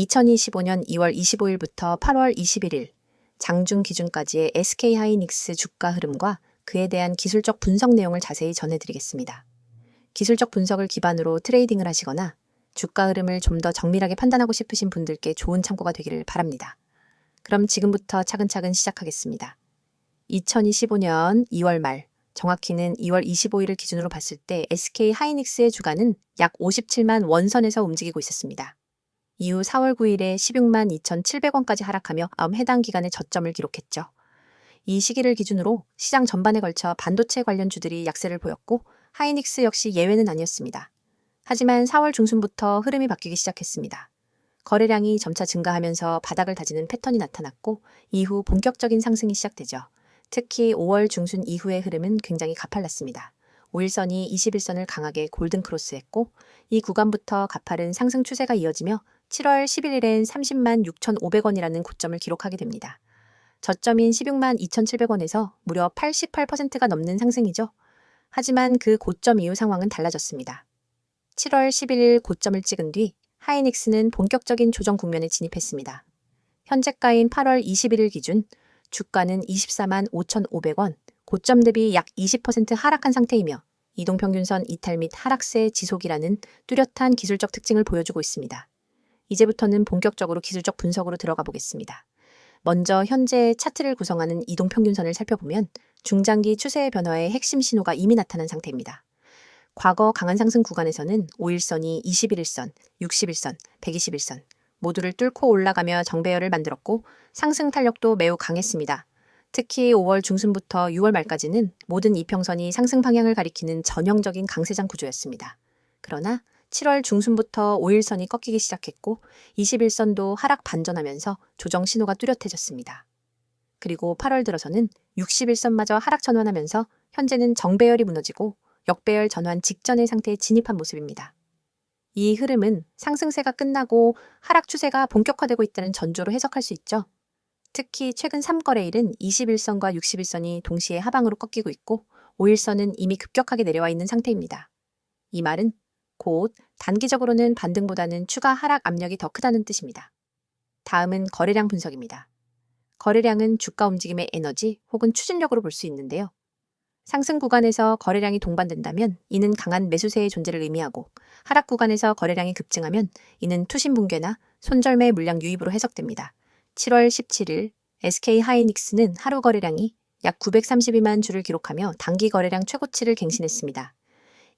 2025년 2월 25일부터 8월 21일 장중 기준까지의 SK하이닉스 주가 흐름과 그에 대한 기술적 분석 내용을 자세히 전해드리겠습니다. 기술적 분석을 기반으로 트레이딩을 하시거나 주가 흐름을 좀 더 정밀하게 판단하고 싶으신 분들께 좋은 참고가 되기를 바랍니다. 그럼 지금부터 차근차근 시작하겠습니다. 2025년 2월 말, 정확히는 2월 25일을 기준으로 봤을 때 SK하이닉스의 주가는 약 57만 원선에서 움직이고 있었습니다. 이후 4월 9일에 16만 2,700원까지 하락하며 해당 기간의 저점을 기록했죠. 이 시기를 기준으로 시장 전반에 걸쳐 반도체 관련주들이 약세를 보였고 하이닉스 역시 예외는 아니었습니다. 하지만 4월 중순부터 흐름이 바뀌기 시작했습니다. 거래량이 점차 증가하면서 바닥을 다지는 패턴이 나타났고 이후 본격적인 상승이 시작되죠. 특히 5월 중순 이후의 흐름은 굉장히 가팔랐습니다. 5일선이 21선을 강하게 골든크로스했고 이 구간부터 가파른 상승 추세가 이어지며 7월 11일엔 30만 6,500원이라는 고점을 기록하게 됩니다. 저점인 16만 2,700원에서 무려 88%가 넘는 상승이죠. 하지만 그 고점 이후 상황은 달라졌습니다. 7월 11일 고점을 찍은 뒤 하이닉스는 본격적인 조정 국면에 진입했습니다. 현재가인 8월 21일 기준 주가는 24만 5,500원, 고점 대비 약 20% 하락한 상태이며 이동평균선 이탈 및 하락세 지속이라는 뚜렷한 기술적 특징을 보여주고 있습니다. 이제부터는 본격적으로 기술적 분석으로 들어가 보겠습니다. 먼저 현재 차트를 구성하는 이동평균선을 살펴보면 중장기 추세의 변화의 핵심 신호가 이미 나타난 상태입니다. 과거 강한 상승 구간에서는 5일선이 21일선, 60일선, 121선 모두를 뚫고 올라가며 정배열을 만들었고 상승 탄력도 매우 강했습니다. 특히 5월 중순부터 6월 말까지는 모든 이평선이 상승 방향을 가리키는 전형적인 강세장 구조였습니다. 그러나 7월 중순부터 5일선이 꺾이기 시작했고 21선도 하락 반전하면서 조정 신호가 뚜렷해졌습니다. 그리고 8월 들어서는 61선마저 하락 전환하면서 현재는 정배열이 무너지고 역배열 전환 직전의 상태에 진입한 모습입니다. 이 흐름은 상승세가 끝나고 하락 추세가 본격화되고 있다는 전조로 해석할 수 있죠. 특히 최근 3거래일은 21선과 61선이 동시에 하방으로 꺾이고 있고 5일선은 이미 급격하게 내려와 있는 상태입니다. 이 말은 곧 단기적으로는 반등보다는 추가 하락 압력이 더 크다는 뜻입니다. 다음은 거래량 분석입니다. 거래량은 주가 움직임의 에너지 혹은 추진력으로 볼 수 있는데요. 상승 구간에서 거래량이 동반된다면 이는 강한 매수세의 존재를 의미하고 하락 구간에서 거래량이 급증하면 이는 투심 붕괴나 손절매 물량 유입으로 해석됩니다. 7월 17일 SK하이닉스는 하루 거래량이 약 932만 주를 기록하며 단기 거래량 최고치를 갱신했습니다.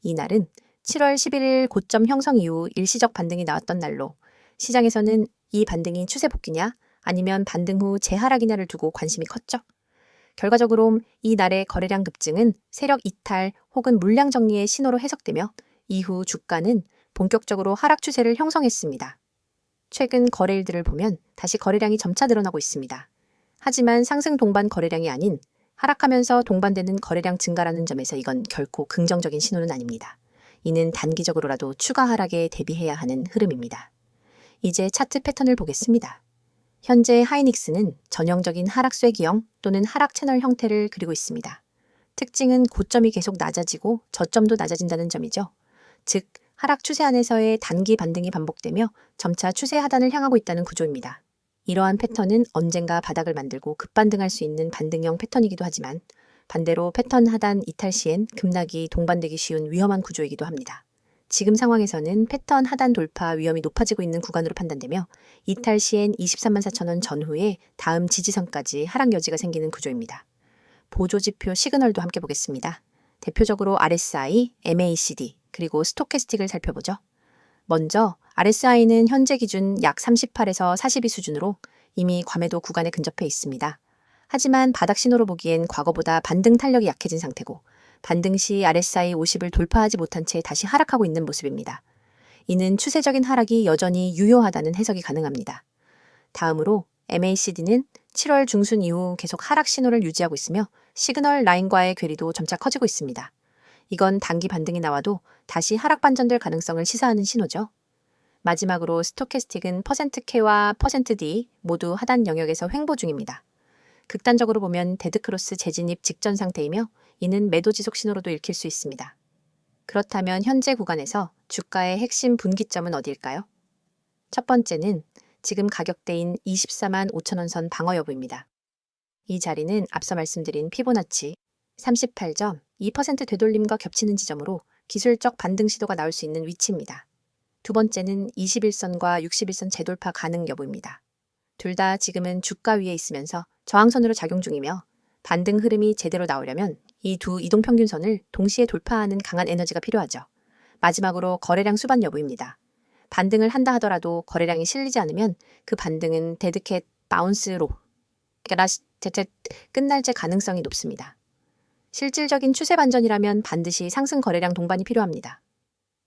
이날은 7월 11일 고점 형성 이후 일시적 반등이 나왔던 날로 시장에서는 이 반등이 추세 복귀냐 아니면 반등 후 재하락이냐를 두고 관심이 컸죠. 결과적으로 이 날의 거래량 급증은 세력 이탈 혹은 물량 정리의 신호로 해석되며 이후 주가는 본격적으로 하락 추세를 형성했습니다. 최근 거래일들을 보면 다시 거래량이 점차 늘어나고 있습니다. 하지만 상승 동반 거래량이 아닌 하락하면서 동반되는 거래량 증가라는 점에서 이건 결코 긍정적인 신호는 아닙니다. 이는 단기적으로라도 추가 하락에 대비해야 하는 흐름입니다. 이제 차트 패턴을 보겠습니다. 현재 하이닉스는 전형적인 하락쇠 기형 또는 하락 채널 형태를 그리고 있습니다. 특징은 고점이 계속 낮아지고 저점도 낮아진다는 점이죠. 즉, 하락 추세 안에서의 단기 반등이 반복되며 점차 추세 하단을 향하고 있다는 구조입니다. 이러한 패턴은 언젠가 바닥을 만들고 급반등할 수 있는 반등형 패턴이기도 하지만 반대로 패턴 하단 이탈 시엔 급락이 동반되기 쉬운 위험한 구조이기도 합니다. 지금 상황에서는 패턴 하단 돌파 위험이 높아지고 있는 구간으로 판단되며 이탈 시엔 23만 4천원 전후에 다음 지지선까지 하락 여지가 생기는 구조입니다. 보조지표 시그널도 함께 보겠습니다. 대표적으로 RSI, MACD, 그리고 스토캐스틱을 살펴보죠. 먼저 RSI는 현재 기준 약 38에서 42 수준으로 이미 과매도 구간에 근접해 있습니다. 하지만 바닥 신호로 보기엔 과거보다 반등 탄력이 약해진 상태고 반등 시 RSI 50을 돌파하지 못한 채 다시 하락하고 있는 모습입니다. 이는 추세적인 하락이 여전히 유효하다는 해석이 가능합니다. 다음으로 MACD는 7월 중순 이후 계속 하락 신호를 유지하고 있으며 시그널 라인과의 괴리도 점차 커지고 있습니다. 이건 단기 반등이 나와도 다시 하락 반전될 가능성을 시사하는 신호죠. 마지막으로 스토캐스틱은 %K와 %D 모두 하단 영역에서 횡보 중입니다. 극단적으로 보면 데드크로스 재진입 직전 상태이며 이는 매도 지속 신호로도 읽힐 수 있습니다. 그렇다면 현재 구간에서 주가의 핵심 분기점은 어디일까요? 첫 번째는 지금 가격대인 24만 5천 원 선 방어 여부입니다. 이 자리는 앞서 말씀드린 피보나치 38점 2% 되돌림과 겹치는 지점으로 기술적 반등 시도가 나올 수 있는 위치입니다. 두 번째는 21선과 61선 재돌파 가능 여부입니다. 둘 다 지금은 주가 위에 있으면서 저항선으로 작용 중이며 반등 흐름이 제대로 나오려면 이 두 이동평균선을 동시에 돌파하는 강한 에너지가 필요하죠. 마지막으로 거래량 수반 여부입니다. 반등을 한다 하더라도 거래량이 실리지 않으면 그 반등은 데드캣 바운스로 끝날지 가능성이 높습니다. 실질적인 추세 반전이라면 반드시 상승 거래량 동반이 필요합니다.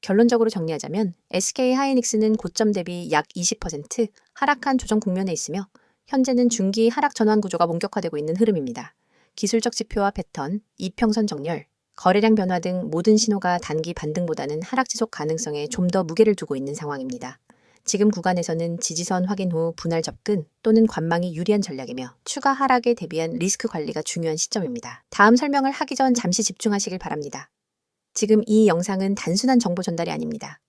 결론적으로 정리하자면 SK 하이닉스는 고점 대비 약 20% 하락한 조정 국면에 있으며 현재는 중기 하락 전환 구조가 본격화되고 있는 흐름입니다. 기술적 지표와 패턴, 이평선 정렬, 거래량 변화 등 모든 신호가 단기 반등보다는 하락 지속 가능성에 좀 더 무게를 두고 있는 상황입니다. 지금 구간에서는 지지선 확인 후 분할 접근 또는 관망이 유리한 전략이며 추가 하락에 대비한 리스크 관리가 중요한 시점입니다. 다음 설명을 하기 전 잠시 집중하시길 바랍니다. 지금 이 영상은 단순한 정보 전달이 아닙니다.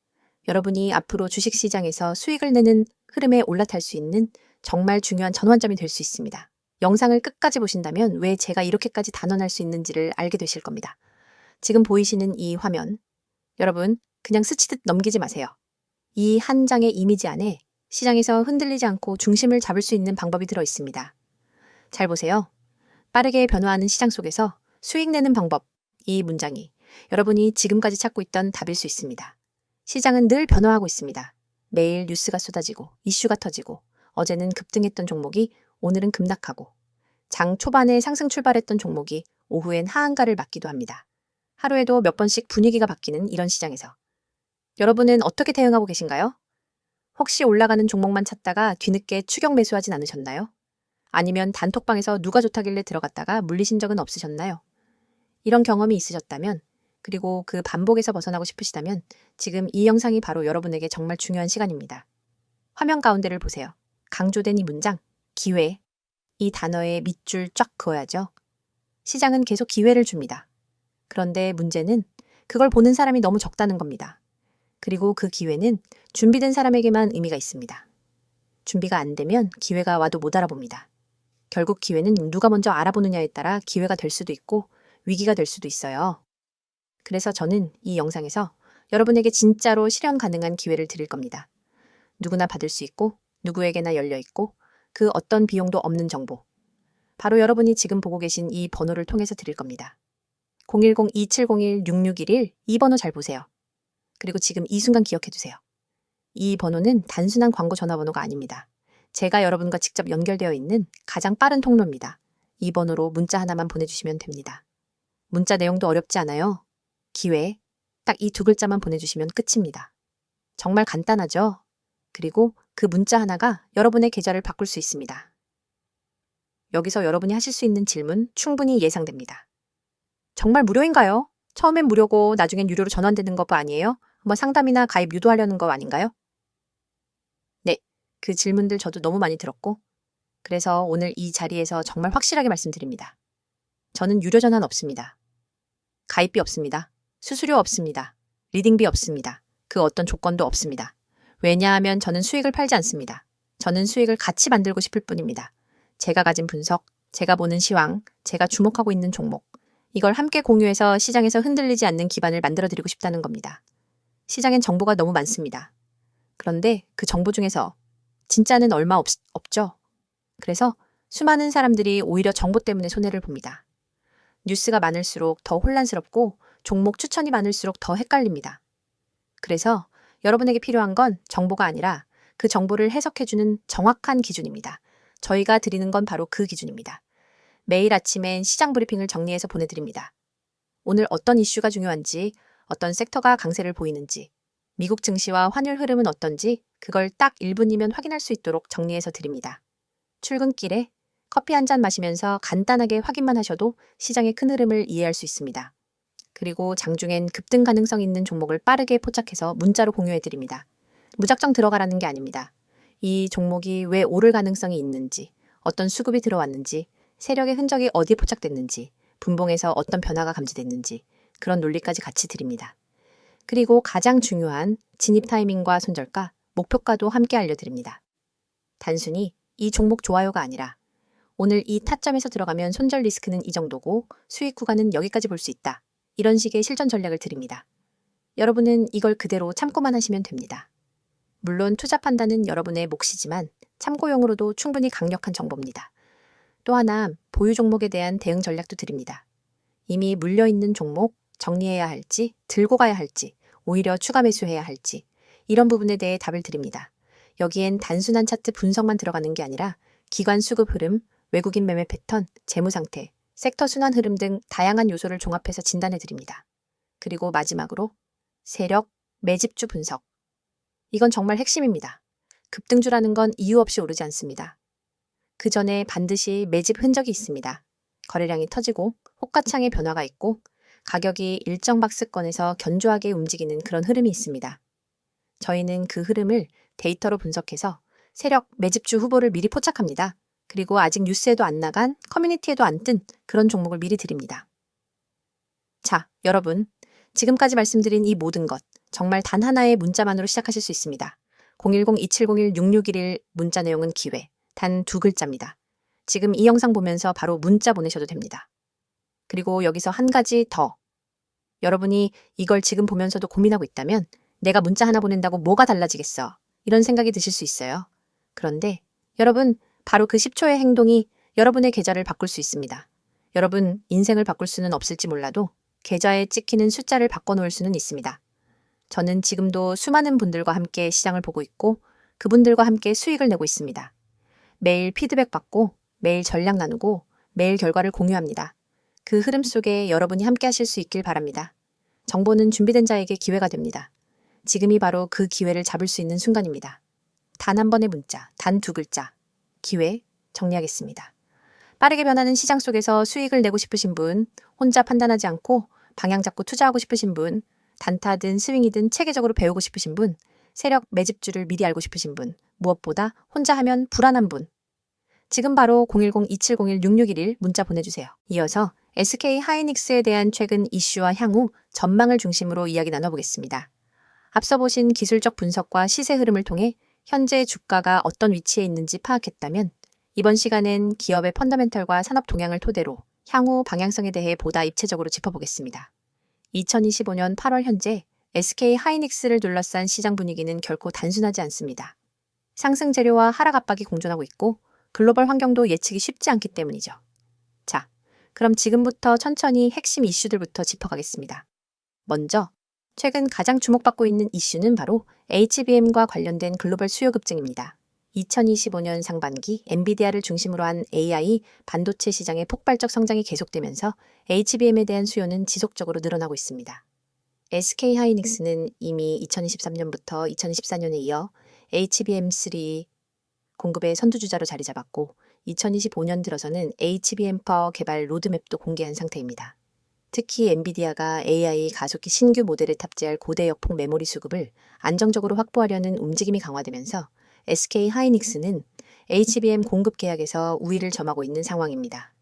여러분이 앞으로 주식시장에서 수익을 내는 흐름에 올라탈 수 있는 정말 중요한 전환점이 될 수 있습니다. 영상을 끝까지 보신다면 왜 제가 이렇게까지 단언할 수 있는지를 알게 되실 겁니다. 지금 보이시는 이 화면, 여러분 그냥 스치듯 넘기지 마세요. 이 한 장의 이미지 안에 시장에서 흔들리지 않고 중심을 잡을 수 있는 방법이 들어 있습니다. 잘 보세요. 빠르게 변화하는 시장 속에서 수익 내는 방법, 이 문장이 여러분이 지금까지 찾고 있던 답일 수 있습니다. 시장은 늘 변화하고 있습니다. 매일 뉴스가 쏟아지고 이슈가 터지고 어제는 급등했던 종목이 오늘은 급락하고 장 초반에 상승 출발했던 종목이 오후엔 하한가를 맞기도 합니다. 하루에도 몇 번씩 분위기가 바뀌는 이런 시장에서 여러분은 어떻게 대응하고 계신가요? 혹시 올라가는 종목만 찾다가 뒤늦게 추격 매수하진 않으셨나요? 아니면 단톡방에서 누가 좋다길래 들어갔다가 물리신 적은 없으셨나요? 이런 경험이 있으셨다면 그리고 그 반복에서 벗어나고 싶으시다면 지금 이 영상이 바로 여러분에게 정말 중요한 시간입니다. 화면 가운데를 보세요. 강조된 이 문장, 기회, 이 단어에 밑줄 쫙 그어야죠. 시장은 계속 기회를 줍니다. 그런데 문제는 그걸 보는 사람이 너무 적다는 겁니다. 그리고 그 기회는 준비된 사람에게만 의미가 있습니다. 준비가 안 되면 기회가 와도 못 알아봅니다. 결국 기회는 누가 먼저 알아보느냐에 따라 기회가 될 수도 있고 위기가 될 수도 있어요. 그래서 저는 이 영상에서 여러분에게 진짜로 실현 가능한 기회를 드릴 겁니다. 누구나 받을 수 있고 누구에게나 열려 있고 그 어떤 비용도 없는 정보. 바로 여러분이 지금 보고 계신 이 번호를 통해서 드릴 겁니다. 010-2701-6611 이 번호 잘 보세요. 그리고 지금 이 순간 기억해 두세요. 이 번호는 단순한 광고 전화번호가 아닙니다. 제가 여러분과 직접 연결되어 있는 가장 빠른 통로입니다. 이 번호로 문자 하나만 보내주시면 됩니다. 문자 내용도 어렵지 않아요. 기회, 딱 이 두 글자만 보내주시면 끝입니다. 정말 간단하죠? 그리고 그 문자 하나가 여러분의 계좌를 바꿀 수 있습니다. 여기서 여러분이 하실 수 있는 질문 충분히 예상됩니다. 정말 무료인가요? 처음엔 무료고 나중엔 유료로 전환되는 거 아니에요? 뭐 상담이나 가입 유도하려는 거 아닌가요? 네, 그 질문들 저도 너무 많이 들었고 그래서 오늘 이 자리에서 정말 확실하게 말씀드립니다. 저는 유료 전환 없습니다. 가입비 없습니다. 수수료 없습니다. 리딩비 없습니다. 그 어떤 조건도 없습니다. 왜냐하면 저는 수익을 팔지 않습니다. 저는 수익을 같이 만들고 싶을 뿐입니다. 제가 가진 분석, 제가 보는 시황, 제가 주목하고 있는 종목, 이걸 함께 공유해서 시장에서 흔들리지 않는 기반을 만들어드리고 싶다는 겁니다. 시장엔 정보가 너무 많습니다. 그런데 그 정보 중에서 진짜는 얼마 없죠. 그래서 수많은 사람들이 오히려 정보 때문에 손해를 봅니다. 뉴스가 많을수록 더 혼란스럽고 종목 추천이 많을수록 더 헷갈립니다. 그래서 여러분에게 필요한 건 정보가 아니라 그 정보를 해석해주는 정확한 기준입니다. 저희가 드리는 건 바로 그 기준입니다. 매일 아침엔 시장 브리핑을 정리해서 보내드립니다. 오늘 어떤 이슈가 중요한지, 어떤 섹터가 강세를 보이는지, 미국 증시와 환율 흐름은 어떤지 그걸 딱 1분이면 확인할 수 있도록 정리해서 드립니다. 출근길에 커피 한 잔 마시면서 간단하게 확인만 하셔도 시장의 큰 흐름을 이해할 수 있습니다. 그리고 장중엔 급등 가능성 있는 종목을 빠르게 포착해서 문자로 공유해드립니다. 무작정 들어가라는 게 아닙니다. 이 종목이 왜 오를 가능성이 있는지, 어떤 수급이 들어왔는지, 세력의 흔적이 어디에 포착됐는지, 분봉에서 어떤 변화가 감지됐는지 그런 논리까지 같이 드립니다. 그리고 가장 중요한 진입 타이밍과 손절가, 목표가도 함께 알려드립니다. 단순히 이 종목 좋아요가 아니라 오늘 이 타점에서 들어가면 손절 리스크는 이 정도고 수익 구간은 여기까지 볼 수 있다. 이런 식의 실전 전략을 드립니다. 여러분은 이걸 그대로 참고만 하시면 됩니다. 물론 투자 판단은 여러분의 몫이지만 참고용으로도 충분히 강력한 정보입니다. 또 하나 보유 종목에 대한 대응 전략도 드립니다. 이미 물려있는 종목 정리해야 할지 들고 가야 할지 오히려 추가 매수해야 할지 이런 부분에 대해 답을 드립니다. 여기엔 단순한 차트 분석만 들어가는 게 아니라 기관 수급 흐름, 외국인 매매 패턴, 재무 상태, 섹터 순환 흐름 등 다양한 요소를 종합해서 진단해 드립니다. 그리고 마지막으로 세력, 매집주 분석. 이건 정말 핵심입니다. 급등주라는 건 이유 없이 오르지 않습니다. 그 전에 반드시 매집 흔적이 있습니다. 거래량이 터지고 호가창의 변화가 있고 가격이 일정 박스권에서 견조하게 움직이는 그런 흐름이 있습니다. 저희는 그 흐름을 데이터로 분석해서 세력 매집주 후보를 미리 포착합니다. 그리고 아직 뉴스에도 안 나간 커뮤니티에도 안 뜬 그런 종목을 미리 드립니다. 자, 여러분. 지금까지 말씀드린 이 모든 것 정말 단 하나의 문자만으로 시작하실 수 있습니다. 010-2701-6611 문자 내용은 기회, 단 2글자입니다. 지금 이 영상 보면서 바로 문자 보내셔도 됩니다. 그리고 여기서 한 가지 더. 여러분이 이걸 지금 보면서도 고민하고 있다면 내가 문자 하나 보낸다고 뭐가 달라지겠어? 이런 생각이 드실 수 있어요. 그런데 여러분, 바로 그 10초의 행동이 여러분의 계좌를 바꿀 수 있습니다. 여러분, 인생을 바꿀 수는 없을지 몰라도 계좌에 찍히는 숫자를 바꿔놓을 수는 있습니다. 저는 지금도 수많은 분들과 함께 시장을 보고 있고 그분들과 함께 수익을 내고 있습니다. 매일 피드백 받고 매일 전략 나누고 매일 결과를 공유합니다. 그 흐름 속에 여러분이 함께 하실 수 있길 바랍니다. 정보는 준비된 자에게 기회가 됩니다. 지금이 바로 그 기회를 잡을 수 있는 순간입니다. 단 한 번의 문자, 단 2글자. 기회 정리하겠습니다. 빠르게 변하는 시장 속에서 수익을 내고 싶으신 분, 혼자 판단하지 않고 방향 잡고 투자하고 싶으신 분, 단타든 스윙이든 체계적으로 배우고 싶으신 분, 세력 매집주를 미리 알고 싶으신 분, 무엇보다 혼자 하면 불안한 분. 지금 바로 010-2701-6611 문자 보내주세요. 이어서 SK 하이닉스에 대한 최근 이슈와 향후 전망을 중심으로 이야기 나눠보겠습니다. 앞서 보신 기술적 분석과 시세 흐름을 통해 현재 주가가 어떤 위치에 있는지 파악했다면 이번 시간엔 기업의 펀더멘털과 산업 동향을 토대로 향후 방향성에 대해 보다 입체적으로 짚어보겠습니다. 2025년 8월 현재 SK 하이닉스를 둘러싼 시장 분위기는 결코 단순하지 않습니다. 상승 재료와 하락 압박이 공존하고 있고 글로벌 환경도 예측이 쉽지 않기 때문이죠. 자, 그럼 지금부터 천천히 핵심 이슈들부터 짚어가겠습니다. 먼저 최근 가장 주목받고 있는 이슈는 바로 HBM과 관련된 글로벌 수요 급증입니다. 2025년 상반기 엔비디아를 중심으로 한 AI 반도체 시장의 폭발적 성장이 계속되면서 HBM에 대한 수요는 지속적으로 늘어나고 있습니다. SK 하이닉스는 이미 2023년부터 2024년에 이어 HBM3 공급의 선두주자로 자리 잡았고 2025년 들어서는 HBM4 개발 로드맵도 공개한 상태입니다. 특히 엔비디아가 AI 가속기 신규 모델에 탑재할 고대역폭 메모리 수급을 안정적으로 확보하려는 움직임이 강화되면서 SK 하이닉스는 HBM 공급 계약에서 우위를 점하고 있는 상황입니다.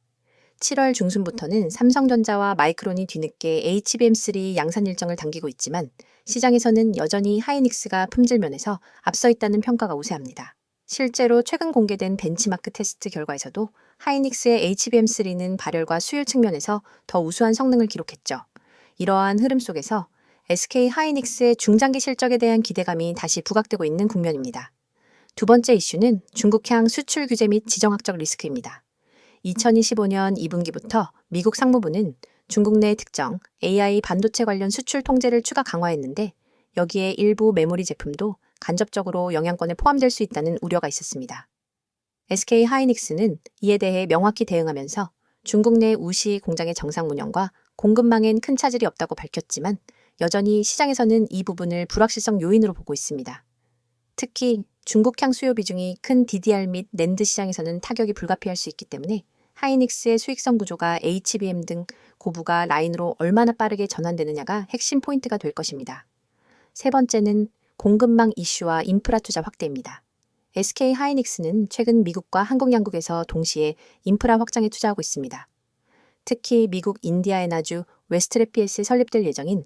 7월 중순부터는 삼성전자와 마이크론이 뒤늦게 HBM3 양산 일정을 당기고 있지만 시장에서는 여전히 하이닉스가 품질 면에서 앞서 있다는 평가가 우세합니다. 실제로 최근 공개된 벤치마크 테스트 결과에서도 하이닉스의 HBM3는 발열과 수율 측면에서 더 우수한 성능을 기록했죠. 이러한 흐름 속에서 SK 하이닉스의 중장기 실적에 대한 기대감이 다시 부각되고 있는 국면입니다. 두 번째 이슈는 중국향 수출 규제 및 지정학적 리스크입니다. 2025년 2분기부터 미국 상무부는 중국 내 특정 AI 반도체 관련 수출 통제를 추가 강화했는데 여기에 일부 메모리 제품도 간접적으로 영향권에 포함될 수 있다는 우려가 있었습니다. SK 하이닉스는 이에 대해 명확히 대응하면서 중국 내 우시 공장의 정상 운영과 공급망엔 큰 차질이 없다고 밝혔지만 여전히 시장에서는 이 부분을 불확실성 요인으로 보고 있습니다. 특히 중국향 수요 비중이 큰 DDR 및 낸드 시장에서는 타격이 불가피할 수 있기 때문에 하이닉스의 수익성 구조가 HBM 등 고부가 라인으로 얼마나 빠르게 전환되느냐가 핵심 포인트가 될 것입니다. 세 번째는 공급망 이슈와 인프라 투자 확대입니다. SK 하이닉스는 최근 미국과 한국 양국에서 동시에 인프라 확장에 투자하고 있습니다. 특히 미국 인디아나주 웨스트래피에스에 설립될 예정인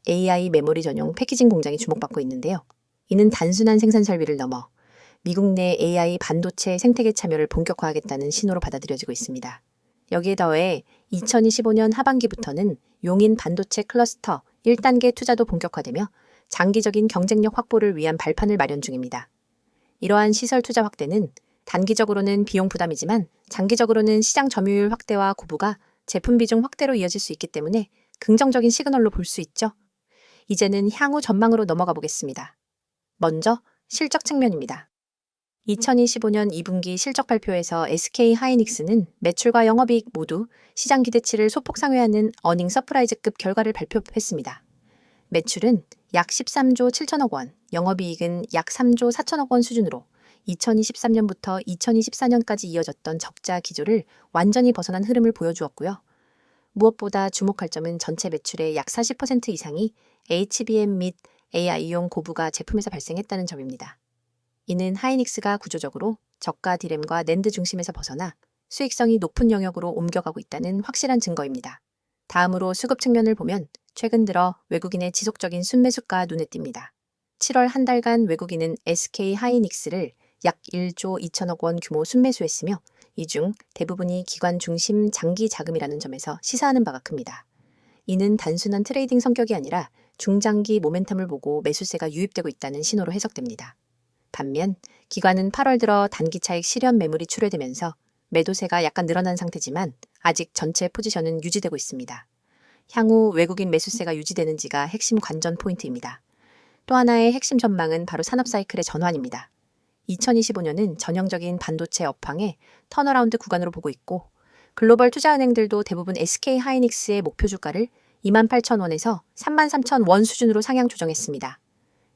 AI 메모리 전용 패키징 공장이 주목받고 있는데요. 이는 단순한 생산 설비를 넘어 미국 내 AI 반도체 생태계 참여를 본격화하겠다는 신호로 받아들여지고 있습니다. 여기에 더해 2025년 하반기부터는 용인 반도체 클러스터 1단계 투자도 본격화되며 장기적인 경쟁력 확보를 위한 발판을 마련 중입니다. 이러한 시설 투자 확대는 단기적으로는 비용 부담이지만 장기적으로는 시장 점유율 확대와 고부가 제품 비중 확대로 이어질 수 있기 때문에 긍정적인 시그널로 볼 수 있죠. 이제는 향후 전망으로 넘어가 보겠습니다. 먼저 실적 측면입니다. 2025년 2분기 실적 발표에서 SK하이닉스는 매출과 영업이익 모두 시장 기대치를 소폭 상회하는 어닝 서프라이즈급 결과를 발표했습니다. 매출은 약 13조 7천억 원, 영업이익은 약 3조 4천억 원 수준으로 2023년부터 2024년까지 이어졌던 적자 기조를 완전히 벗어난 흐름을 보여주었고요. 무엇보다 주목할 점은 전체 매출의 약 40% 이상이 HBM 및 AI용 고부가 제품에서 발생했다는 점입니다. 이는 하이닉스가 구조적으로 저가 디램과 낸드 중심에서 벗어나 수익성이 높은 영역으로 옮겨가고 있다는 확실한 증거입니다. 다음으로 수급 측면을 보면 최근 들어 외국인의 지속적인 순매수가 눈에 띕니다. 7월 한 달간 외국인은 SK하이닉스를 약 1조 2천억 원 규모 순매수했으며 이 중 대부분이 기관 중심 장기 자금이라는 점에서 시사하는 바가 큽니다. 이는 단순한 트레이딩 성격이 아니라 중장기 모멘텀을 보고 매수세가 유입되고 있다는 신호로 해석됩니다. 반면 기관은 8월 들어 단기 차익 실현 매물이 출회되면서 매도세가 약간 늘어난 상태지만 아직 전체 포지션은 유지되고 있습니다. 향후 외국인 매수세가 유지되는지가 핵심 관전 포인트입니다. 또 하나의 핵심 전망은 바로 산업 사이클의 전환입니다. 2025년은 전형적인 반도체 업황의 턴어라운드 구간으로 보고 있고 글로벌 투자은행들도 대부분 SK하이닉스의 목표 주가를 28,000원에서 33,000원 수준으로 상향 조정했습니다.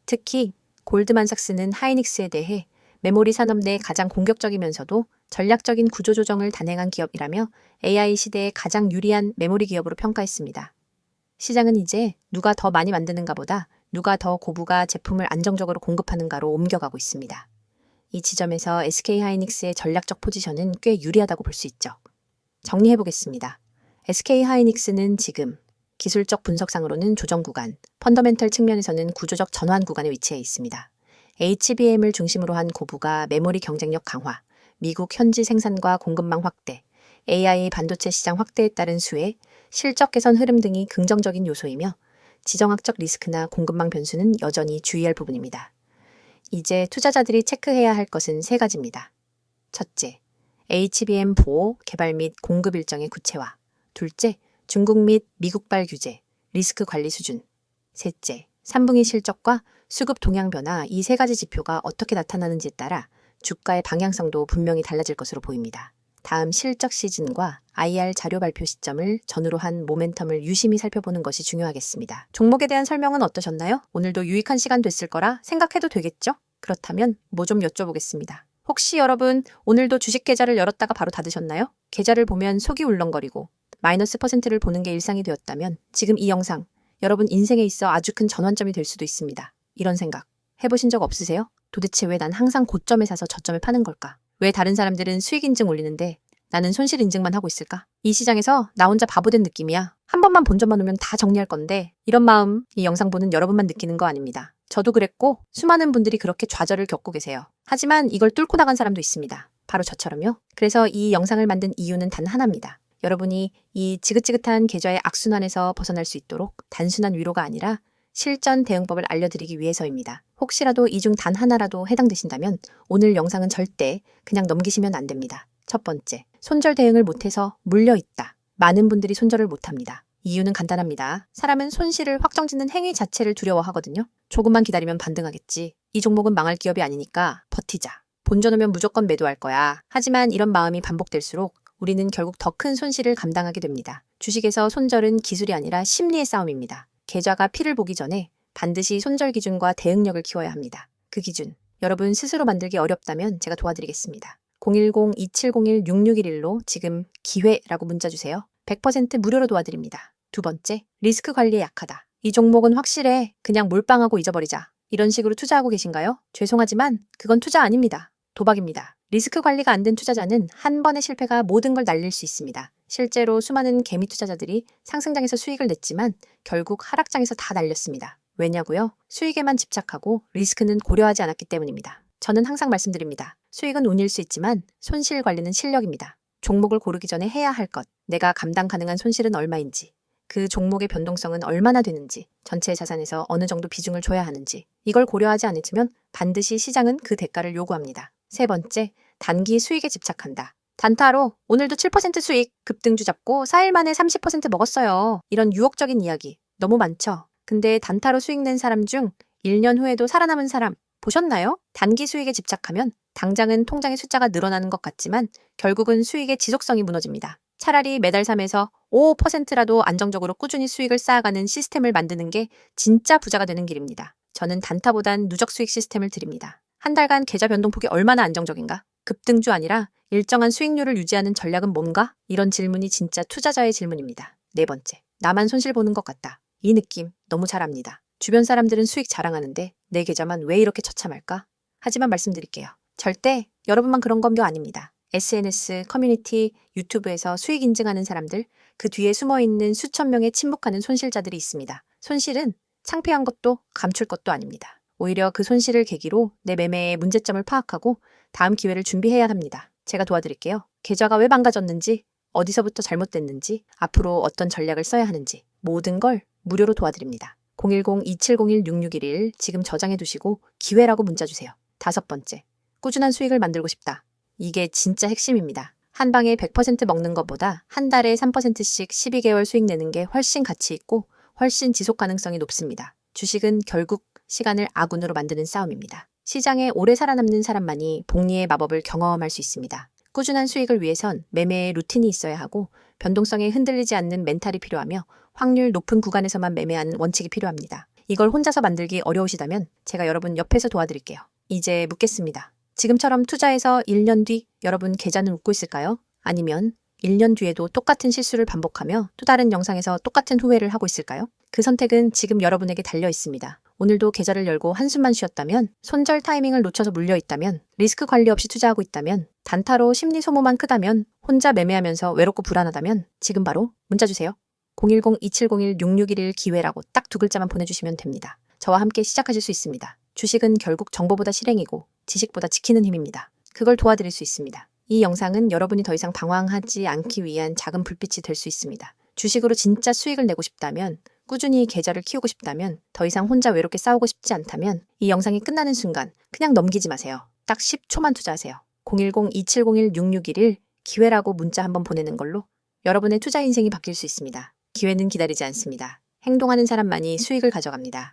특히 골드만삭스는 하이닉스에 대해 메모리 산업 내 가장 공격적이면서도 전략적인 구조조정을 단행한 기업이라며 AI 시대에 가장 유리한 메모리 기업으로 평가했습니다. 시장은 이제 누가 더 많이 만드는가 보다 누가 더 고부가 제품을 안정적으로 공급하는가로 옮겨가고 있습니다. 이 지점에서 SK하이닉스의 전략적 포지션은 꽤 유리하다고 볼 수 있죠. 정리해보겠습니다. SK하이닉스는 지금 기술적 분석상으로는 조정 구간, 펀더멘털 측면에서는 구조적 전환 구간에 위치해 있습니다. HBM을 중심으로 한 고부가 메모리 경쟁력 강화, 미국 현지 생산과 공급망 확대, AI 반도체 시장 확대에 따른 수혜, 실적 개선 흐름 등이 긍정적인 요소이며 지정학적 리스크나 공급망 변수는 여전히 주의할 부분입니다. 이제 투자자들이 체크해야 할 것은 세 가지입니다. 첫째, HBM 보호, 개발 및 공급 일정의 구체화. 둘째, 중국 및 미국발 규제, 리스크 관리 수준. 셋째, 3분기 실적과 수급 동향 변화 이 세 가지 지표가 어떻게 나타나는지에 따라 주가의 방향성도 분명히 달라질 것으로 보입니다. 다음 실적 시즌과 IR 자료 발표 시점을 전후로 한 모멘텀을 유심히 살펴보는 것이 중요하겠습니다. 종목에 대한 설명은 어떠셨나요? 오늘도 유익한 시간 됐을 거라 생각해도 되겠죠? 그렇다면 뭐 좀 여쭤보겠습니다. 혹시 여러분 오늘도 주식 계좌를 열었다가 바로 닫으셨나요? 계좌를 보면 속이 울렁거리고 마이너스 %를 보는 게 일상이 되었다면 지금 이 영상 여러분 인생에 있어 아주 큰 전환점이 될 수도 있습니다. 이런 생각 해보신 적 없으세요? 도대체 왜 난 항상 고점에 사서 저점에 파는 걸까? 왜 다른 사람들은 수익 인증 올리는데 나는 손실 인증만 하고 있을까? 이 시장에서 나 혼자 바보된 느낌이야. 한 번만 본전만 오면 다 정리할 건데 이런 마음 이 영상 보는 여러분만 느끼는 거 아닙니다. 저도 그랬고 수많은 분들이 그렇게 좌절을 겪고 계세요. 하지만 이걸 뚫고 나간 사람도 있습니다. 바로 저처럼요. 그래서 이 영상을 만든 이유는 단 하나입니다. 여러분이 이 지긋지긋한 계좌의 악순환에서 벗어날 수 있도록 단순한 위로가 아니라 실전 대응법을 알려드리기 위해서입니다. 혹시라도 이 중 단 하나라도 해당되신다면 오늘 영상은 절대 그냥 넘기시면 안 됩니다. 첫 번째, 손절 대응을 못해서 물려있다. 많은 분들이 손절을 못합니다. 이유는 간단합니다. 사람은 손실을 확정짓는 행위 자체를 두려워하거든요. 조금만 기다리면 반등하겠지. 이 종목은 망할 기업이 아니니까 버티자. 본전 오면 무조건 매도할 거야. 하지만 이런 마음이 반복될수록 우리는 결국 더 큰 손실을 감당하게 됩니다. 주식에서 손절은 기술이 아니라 심리의 싸움입니다. 계좌가 피를 보기 전에 반드시 손절 기준과 대응력을 키워야 합니다. 그 기준, 여러분 스스로 만들기 어렵다면 제가 도와드리겠습니다. 010-2701-6611로 지금 기회라고 문자 주세요. 100% 무료로 도와드립니다. 두 번째, 리스크 관리에 약하다. 이 종목은 확실해. 그냥 몰빵하고 잊어버리자. 이런 식으로 투자하고 계신가요? 죄송하지만 그건 투자 아닙니다. 도박입니다. 리스크 관리가 안 된 투자자는 한 번의 실패가 모든 걸 날릴 수 있습니다. 실제로 수많은 개미 투자자들이 상승장에서 수익을 냈지만 결국 하락장에서 다 날렸습니다. 왜냐고요? 수익에만 집착하고 리스크는 고려하지 않았기 때문입니다. 저는 항상 말씀드립니다. 수익은 운일 수 있지만 손실 관리는 실력입니다. 종목을 고르기 전에 해야 할 것, 내가 감당 가능한 손실은 얼마인지, 그 종목의 변동성은 얼마나 되는지, 전체 자산에서 어느 정도 비중을 줘야 하는지, 이걸 고려하지 않으면 반드시 시장은 그 대가를 요구합니다. 세 번째, 단기 수익에 집착한다. 단타로 오늘도 7% 수익, 급등주 잡고 4일 만에 30% 먹었어요. 이런 유혹적인 이야기 너무 많죠? 근데 단타로 수익 낸 사람 중 1년 후에도 살아남은 사람 보셨나요? 단기 수익에 집착하면 당장은 통장의 숫자가 늘어나는 것 같지만 결국은 수익의 지속성이 무너집니다. 차라리 매달 3에서 5%라도 안정적으로 꾸준히 수익을 쌓아가는 시스템을 만드는 게 진짜 부자가 되는 길입니다. 저는 단타보단 누적 수익 시스템을 드립니다. 한 달간 계좌 변동폭이 얼마나 안정적인가? 급등주 아니라 일정한 수익률을 유지하는 전략은 뭔가? 이런 질문이 진짜 투자자의 질문입니다. 네 번째, 나만 손실 보는 것 같다. 이 느낌 너무 잘 압니다. 주변 사람들은 수익 자랑하는데 내 계좌만 왜 이렇게 처참할까? 하지만 말씀드릴게요. 절대 여러분만 그런 건 아닙니다. SNS, 커뮤니티, 유튜브에서 수익 인증하는 사람들, 그 뒤에 숨어있는 수천 명의 침묵하는 손실자들이 있습니다. 손실은 창피한 것도 감출 것도 아닙니다. 오히려 그 손실을 계기로 내 매매의 문제점을 파악하고 다음 기회를 준비해야 합니다. 제가 도와드릴게요. 계좌가 왜 망가졌는지, 어디서부터 잘못됐는지, 앞으로 어떤 전략을 써야 하는지 모든 걸 무료로 도와드립니다. 010-2701-6611 지금 저장해 두시고 기회라고 문자 주세요. 다섯 번째, 꾸준한 수익을 만들고 싶다. 이게 진짜 핵심입니다. 한 방에 100% 먹는 것보다 한 달에 3%씩 12개월 수익 내는 게 훨씬 가치 있고 훨씬 지속 가능성이 높습니다. 주식은 결국 시간을 아군으로 만드는 싸움입니다. 시장에 오래 살아남는 사람만이 복리의 마법을 경험할 수 있습니다. 꾸준한 수익을 위해선 매매의 루틴이 있어야 하고 변동성에 흔들리지 않는 멘탈이 필요하며 확률 높은 구간에서만 매매하는 원칙이 필요합니다. 이걸 혼자서 만들기 어려우시다면 제가 여러분 옆에서 도와드릴게요. 이제 묻겠습니다. 지금처럼 투자해서 1년 뒤 여러분 계좌는 웃고 있을까요? 아니면 1년 뒤에도 똑같은 실수를 반복하며 또 다른 영상에서 똑같은 후회를 하고 있을까요? 그 선택은 지금 여러분에게 달려 있습니다. 오늘도 계좌를 열고 한숨만 쉬었다면, 손절 타이밍을 놓쳐서 물려있다면, 리스크 관리 없이 투자하고 있다면, 단타로 심리 소모만 크다면, 혼자 매매하면서 외롭고 불안하다면 지금 바로 문자 주세요. 010-2701-6611 기회라고 딱 두 글자만 보내주시면 됩니다. 저와 함께 시작하실 수 있습니다. 주식은 결국 정보보다 실행이고 지식보다 지키는 힘입니다. 그걸 도와드릴 수 있습니다. 이 영상은 여러분이 더 이상 방황하지 않기 위한 작은 불빛이 될 수 있습니다. 주식으로 진짜 수익을 내고 싶다면, 꾸준히 계좌를 키우고 싶다면, 더 이상 혼자 외롭게 싸우고 싶지 않다면 이 영상이 끝나는 순간 그냥 넘기지 마세요. 딱 10초만 투자하세요. 010-2701-6611 기회라고 문자 한번 보내는 걸로 여러분의 투자 인생이 바뀔 수 있습니다. 기회는 기다리지 않습니다. 행동하는 사람만이 수익을 가져갑니다.